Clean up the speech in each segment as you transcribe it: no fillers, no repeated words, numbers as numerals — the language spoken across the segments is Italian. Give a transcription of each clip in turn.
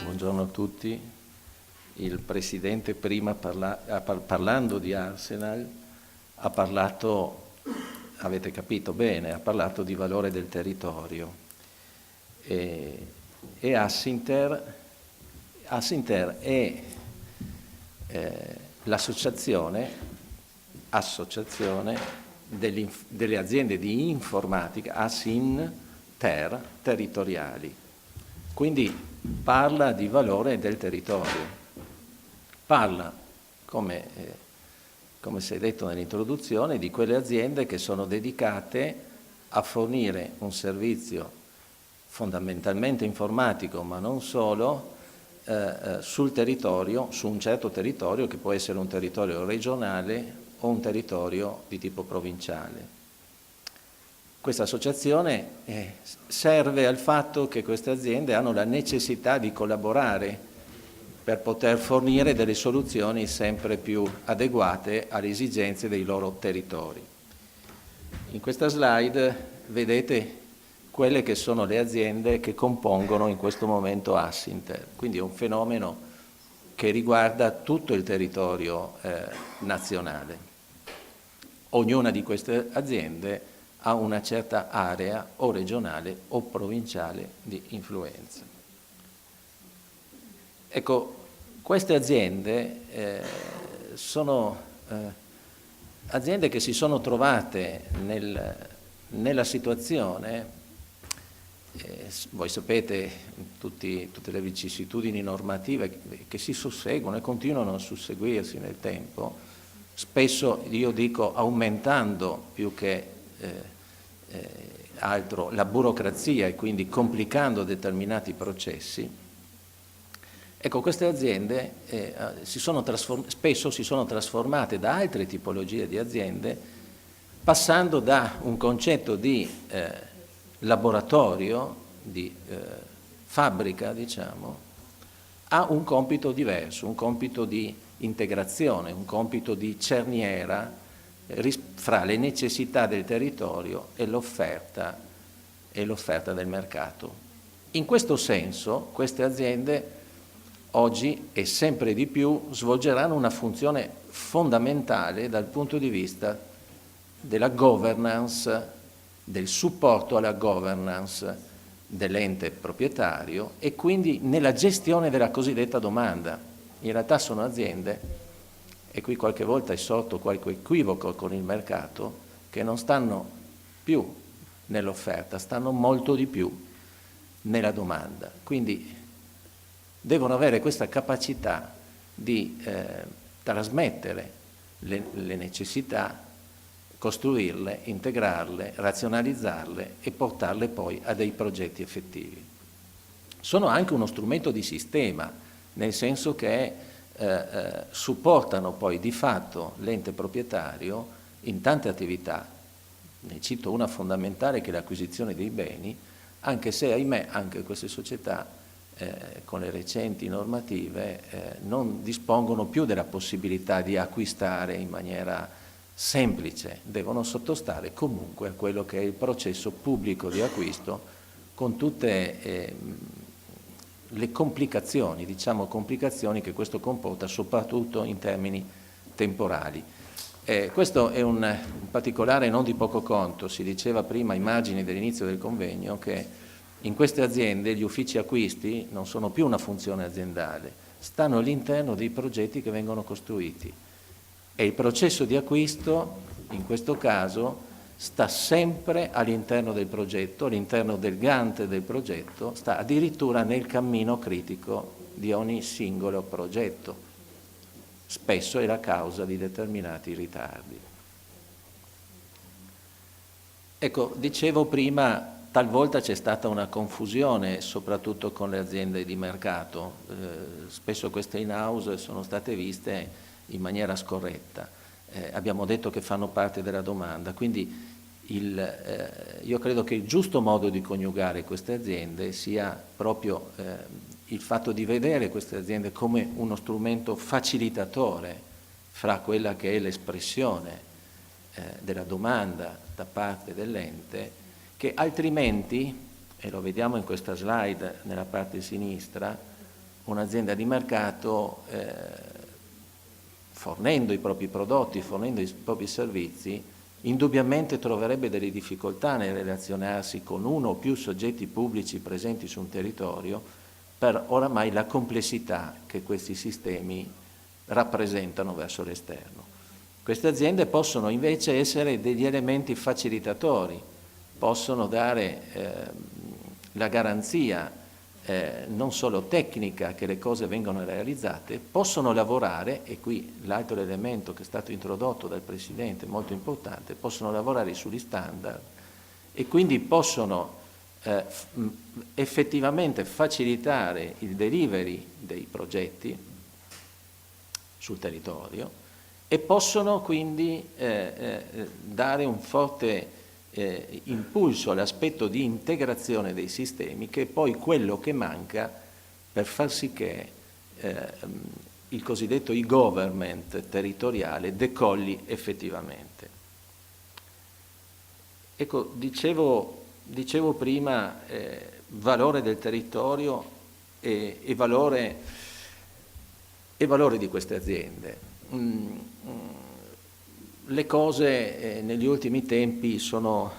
Buongiorno a tutti. Il Presidente prima parlando di Arsenal ha parlato, avete capito bene, ha parlato di valore del territorio e Assinter è l'associazione delle aziende di informatica, Asinter, territoriali. Quindi parla di valore del territorio, parla, come si è detto nell'introduzione, di quelle aziende che sono dedicate a fornire un servizio fondamentalmente informatico, ma non solo, sul territorio, su un certo territorio che può essere un territorio regionale o un territorio di tipo provinciale. Questa associazione serve al fatto che queste aziende hanno la necessità di collaborare per poter fornire delle soluzioni sempre più adeguate alle esigenze dei loro territori. In questa slide vedete quelle che sono le aziende che compongono in questo momento Assinter, quindi è un fenomeno che riguarda tutto il territorio nazionale. Ognuna di queste aziende ha una certa area o regionale o provinciale di influenza. Ecco, queste aziende sono aziende che si sono trovate nella situazione, voi sapete tutte le vicissitudini normative che si susseguono e continuano a susseguirsi nel tempo, spesso io dico aumentando più che altro la burocrazia e quindi complicando determinati processi. Ecco, queste aziende spesso si sono trasformate da altre tipologie di aziende, passando da un concetto di laboratorio, di fabbrica, diciamo, a un compito diverso, un compito di integrazione, un compito di cerniera fra le necessità del territorio e l'offerta del mercato. In questo senso queste aziende oggi e sempre di più svolgeranno una funzione fondamentale dal punto di vista della governance, del supporto alla governance dell'ente proprietario e quindi nella gestione della cosiddetta domanda. In realtà sono aziende, e qui qualche volta è sorto qualche equivoco con il mercato, che non stanno più nell'offerta, stanno molto di più nella domanda. Quindi devono avere questa capacità di trasmettere le necessità, costruirle, integrarle, razionalizzarle e portarle poi a dei progetti effettivi. Sono anche uno strumento di sistema, nel senso che supportano poi di fatto l'ente proprietario in tante attività. Ne cito una fondamentale che è l'acquisizione dei beni, anche se ahimè anche queste società con le recenti normative non dispongono più della possibilità di acquistare in maniera semplice, devono sottostare comunque a quello che è il processo pubblico di acquisto con tutte le complicazioni, diciamo complicazioni che questo comporta soprattutto in termini temporali. Questo è un particolare non di poco conto. Si diceva prima ai margini dell'inizio del convegno che in queste aziende gli uffici acquisti non sono più una funzione aziendale, stanno all'interno dei progetti che vengono costruiti e il processo di acquisto in questo caso sta sempre all'interno del progetto, all'interno del Gantt del progetto, sta addirittura nel cammino critico di ogni singolo progetto. Spesso è la causa di determinati ritardi. Ecco, dicevo prima, talvolta c'è stata una confusione, soprattutto con le aziende di mercato. Spesso queste in-house sono state viste in maniera scorretta. Abbiamo detto che fanno parte della domanda, quindi io credo che il giusto modo di coniugare queste aziende sia proprio il fatto di vedere queste aziende come uno strumento facilitatore fra quella che è l'espressione della domanda da parte dell'ente, che altrimenti, e lo vediamo in questa slide nella parte sinistra, un'azienda di mercato fornendo i propri prodotti, fornendo i propri servizi, indubbiamente troverebbe delle difficoltà nel relazionarsi con uno o più soggetti pubblici presenti su un territorio per oramai la complessità che questi sistemi rappresentano verso l'esterno. Queste aziende possono invece essere degli elementi facilitatori, possono dare la garanzia non solo tecnica che le cose vengono realizzate, possono lavorare, e qui l'altro elemento che è stato introdotto dal Presidente, molto importante, possono lavorare sugli standard e quindi possono effettivamente facilitare il delivery dei progetti sul territorio e possono quindi dare un forte impulso all'aspetto di integrazione dei sistemi, che è poi quello che manca per far sì che il cosiddetto e-government territoriale decolli effettivamente. Ecco, dicevo prima valore del territorio e valore di queste aziende. Le cose negli ultimi tempi sono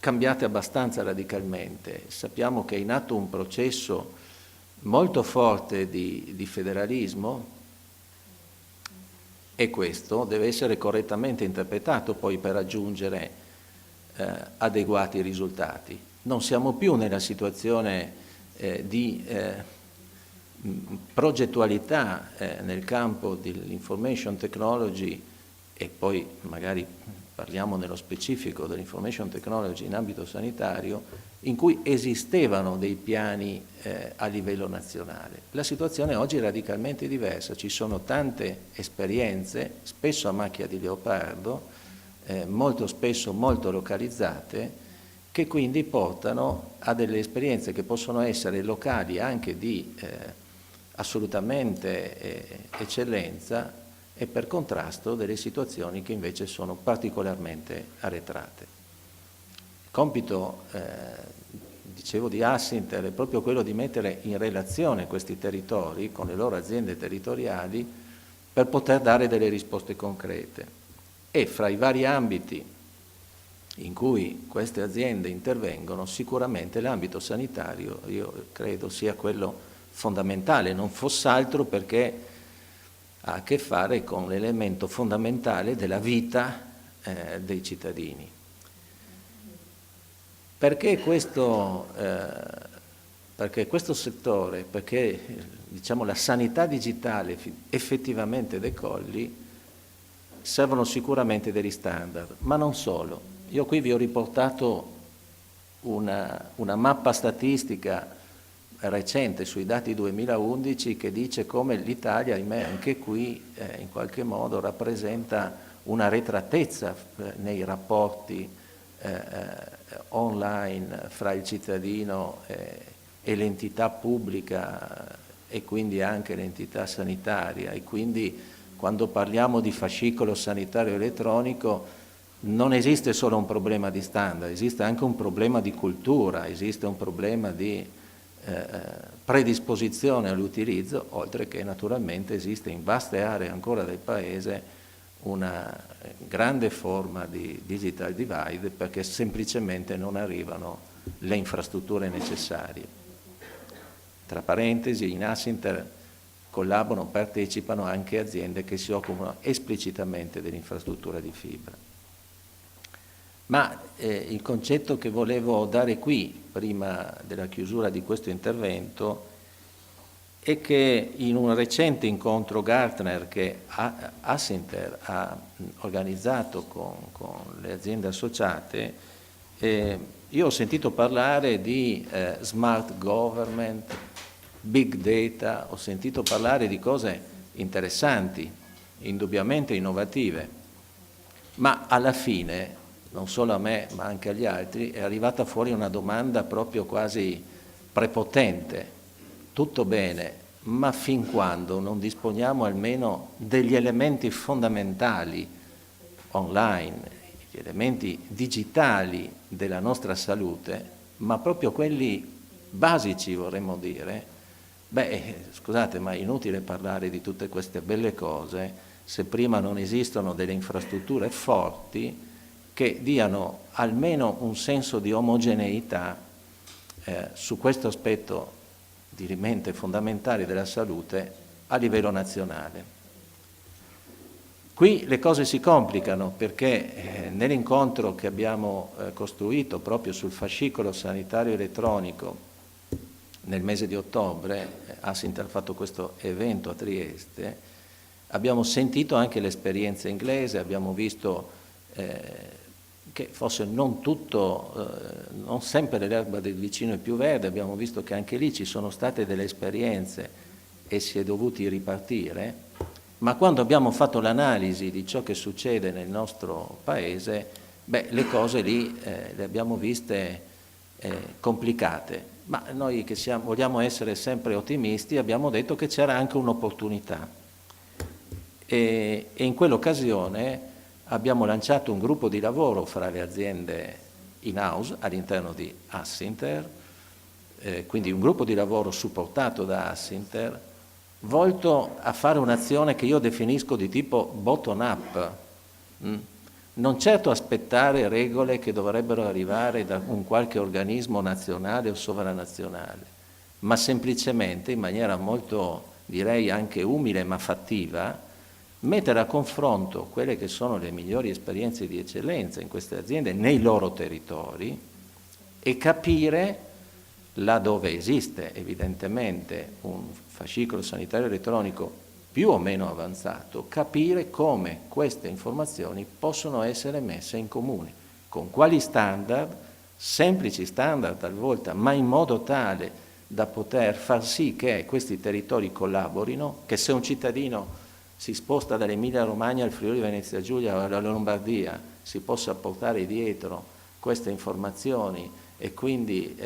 cambiate abbastanza radicalmente. Sappiamo che è in atto un processo molto forte di federalismo e questo deve essere correttamente interpretato poi per raggiungere adeguati risultati. Non siamo più nella situazione di progettualità nel campo dell'information technology, e poi magari parliamo nello specifico dell'information technology in ambito sanitario, in cui esistevano dei piani a livello nazionale. La situazione oggi è radicalmente diversa, ci sono tante esperienze, spesso a macchia di leopardo, molto spesso molto localizzate, che quindi portano a delle esperienze che possono essere locali anche di assolutamente eccellenza, e per contrasto delle situazioni che invece sono particolarmente arretrate. Il compito, dicevo, di Assinter è proprio quello di mettere in relazione questi territori con le loro aziende territoriali per poter dare delle risposte concrete. E fra i vari ambiti in cui queste aziende intervengono, sicuramente l'ambito sanitario io credo sia quello fondamentale, non fosse altro perché ha a che fare con l'elemento fondamentale della vita dei cittadini. Perché questo settore, perché diciamo, la sanità digitale effettivamente decolli, servono sicuramente degli standard, ma non solo. Io qui vi ho riportato una mappa statistica recente sui dati 2011 che dice come l'Italia, ahimè, anche qui in qualche modo rappresenta una arretratezza nei rapporti online fra il cittadino e l'entità pubblica e quindi anche l'entità sanitaria, e quindi quando parliamo di fascicolo sanitario elettronico non esiste solo un problema di standard, esiste anche un problema di cultura, esiste un problema di predisposizione all'utilizzo, oltre che naturalmente esiste in vaste aree ancora del Paese una grande forma di digital divide perché semplicemente non arrivano le infrastrutture necessarie. Tra parentesi, in Assinter collaborano, partecipano anche aziende che si occupano esplicitamente dell'infrastruttura di fibra. Ma il concetto che volevo dare qui, prima della chiusura di questo intervento, è che in un recente incontro Gartner che Assinter ha organizzato con le aziende associate, io ho sentito parlare di smart government, big data, ho sentito parlare di cose interessanti, indubbiamente innovative, ma alla fine, non solo a me ma anche agli altri, è arrivata fuori una domanda proprio quasi prepotente. tutto bene, ma fin quando non disponiamo almeno degli elementi fondamentali online, gli elementi digitali della nostra salute, ma proprio quelli basici vorremmo dire, scusate, ma è inutile parlare di tutte queste belle cose se prima non esistono delle infrastrutture forti che diano almeno un senso di omogeneità su questo aspetto dirimente fondamentale della salute a livello nazionale. Qui le cose si complicano perché nell'incontro che abbiamo costruito proprio sul fascicolo sanitario elettronico nel mese di ottobre, Assinter ha fatto questo evento a Trieste, abbiamo sentito anche l'esperienza inglese, abbiamo visto che forse non sempre l'erba del vicino è più verde, abbiamo visto che anche lì ci sono state delle esperienze e si è dovuti ripartire, ma quando abbiamo fatto l'analisi di ciò che succede nel nostro paese, le cose lì le abbiamo viste complicate, ma noi che vogliamo essere sempre ottimisti abbiamo detto che c'era anche un'opportunità e in quell'occasione abbiamo lanciato un gruppo di lavoro fra le aziende in-house all'interno di Assinter, quindi un gruppo di lavoro supportato da Assinter, volto a fare un'azione che io definisco di tipo bottom-up, non certo aspettare regole che dovrebbero arrivare da un qualche organismo nazionale o sovranazionale, ma semplicemente in maniera molto, direi anche umile ma fattiva, mettere a confronto quelle che sono le migliori esperienze di eccellenza in queste aziende nei loro territori e capire, laddove esiste evidentemente un fascicolo sanitario elettronico più o meno avanzato, capire come queste informazioni possono essere messe in comune, con quali standard, semplici standard talvolta, ma in modo tale da poter far sì che questi territori collaborino, che se un cittadino si sposta dall'Emilia Romagna al Friuli Venezia Giulia o alla Lombardia, si possa portare dietro queste informazioni e quindi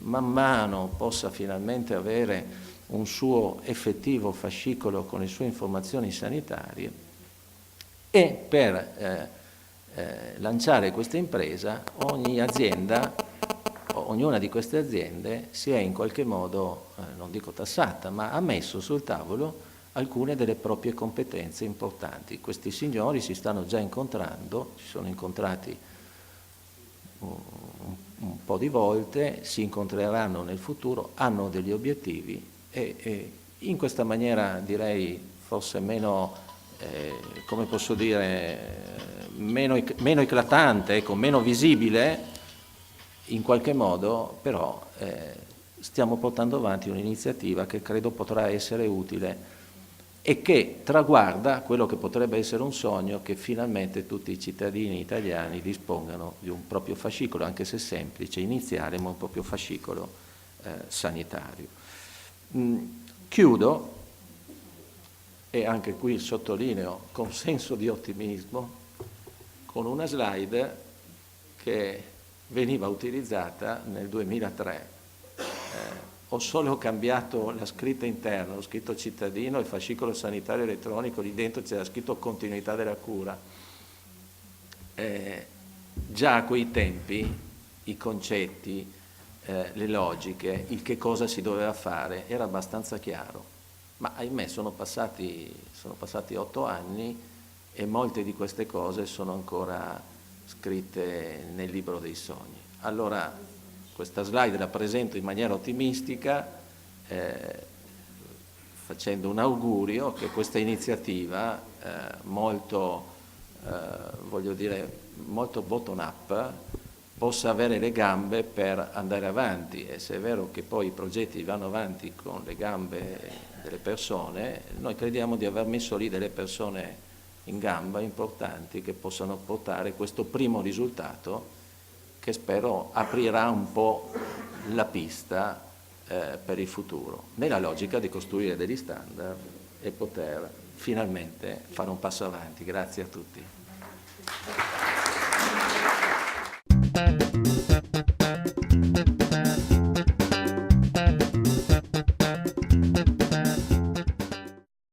man mano possa finalmente avere un suo effettivo fascicolo con le sue informazioni sanitarie e per lanciare questa impresa ognuna di queste aziende si è in qualche modo, non dico tassata, ma ha messo sul tavolo alcune delle proprie competenze importanti. Questi signori si stanno già incontrando, si sono incontrati un po' di volte, si incontreranno nel futuro, hanno degli obiettivi e in questa maniera direi forse meno, come posso dire, meno eclatante, meno visibile, in qualche modo però stiamo portando avanti un'iniziativa che credo potrà essere utile e che traguarda quello che potrebbe essere un sogno, che finalmente tutti i cittadini italiani dispongano di un proprio fascicolo, anche se semplice, iniziale, ma un proprio fascicolo sanitario. Chiudo, e anche qui sottolineo con senso di ottimismo, con una slide che veniva utilizzata nel 2003. Ho solo cambiato la scritta interna, ho scritto cittadino e fascicolo sanitario elettronico, lì dentro c'era scritto continuità della cura. Già a quei tempi i concetti, le logiche, il che cosa si doveva fare era abbastanza chiaro, ma ahimè sono passati 8 anni e molte di queste cose sono ancora scritte nel libro dei sogni. Allora questa slide la presento in maniera ottimistica, facendo un augurio che questa iniziativa molto bottom up possa avere le gambe per andare avanti, e se è vero che poi i progetti vanno avanti con le gambe delle persone, noi crediamo di aver messo lì delle persone in gamba importanti che possano portare questo primo risultato che spero aprirà un po' la pista per il futuro, nella logica di costruire degli standard e poter finalmente fare un passo avanti. Grazie a tutti.